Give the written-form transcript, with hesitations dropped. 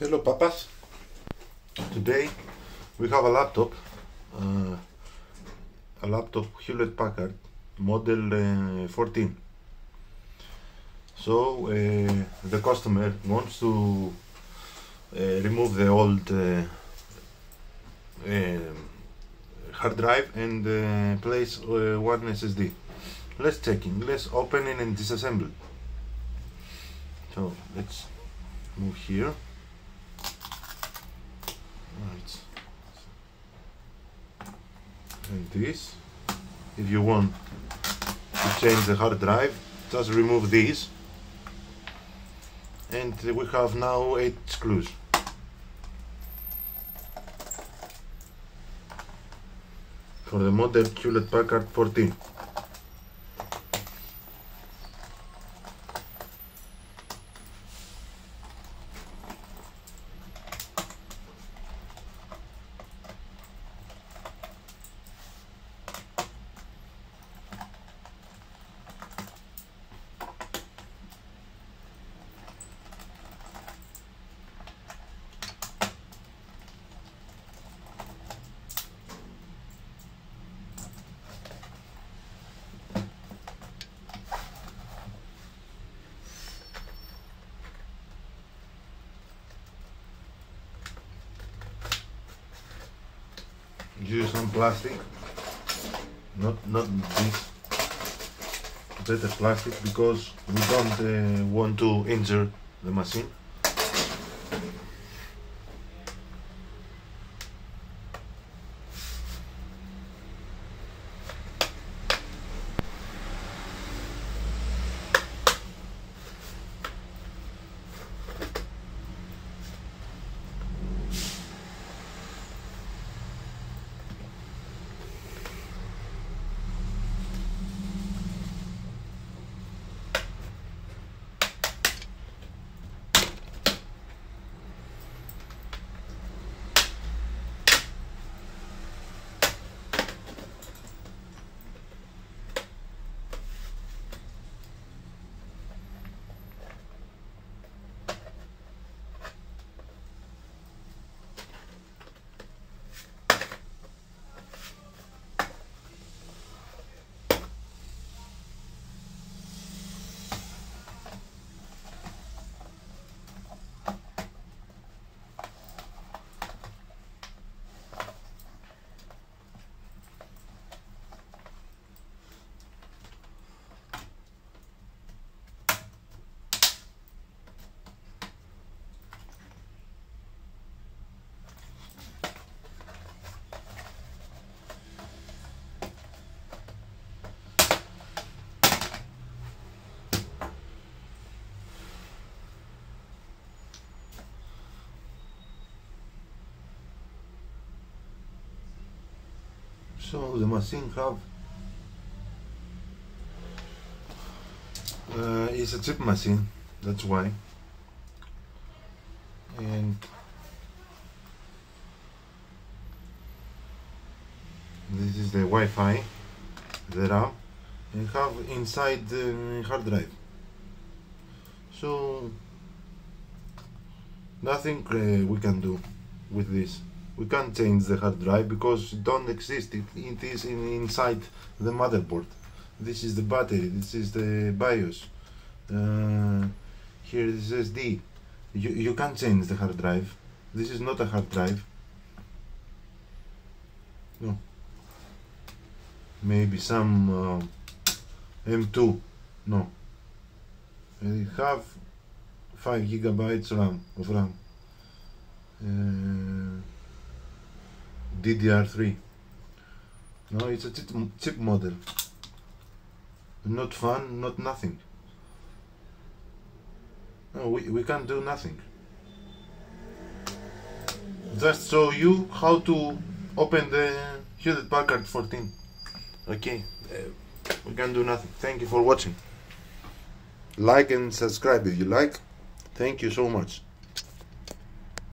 Hello papas, today we have a laptop Hewlett Packard model 14. So the customer wants to remove the old hard drive and place one SSD. Let's check it, let's open it and disassemble. So let's move here. Right. And this, if you want to change the hard drive, just remove these, and we have now 8 screws. For the model Hewlett Packard 14. Use some plastic, not this, better plastic, because we don't want to injure the machine. So the machine have it's a cheap machine, that's why. And this is the Wi-Fi, the RAM, and have inside the hard drive. So nothing we can do with this. We can't change the hard drive because it don't exist. It is inside the motherboard. This is the battery. This is the BIOS. Here is SD. You can't change the hard drive. This is not a hard drive. No. Maybe some M2. No. I have 5 gigabytes of RAM. DDR3. No, it's a cheap model. Not fun, not nothing. No, we can't do nothing. Just show you how to open the Hewlett Packard 14. Okay, we can do nothing. Thank you for watching. Like and subscribe if you like. Thank you so much.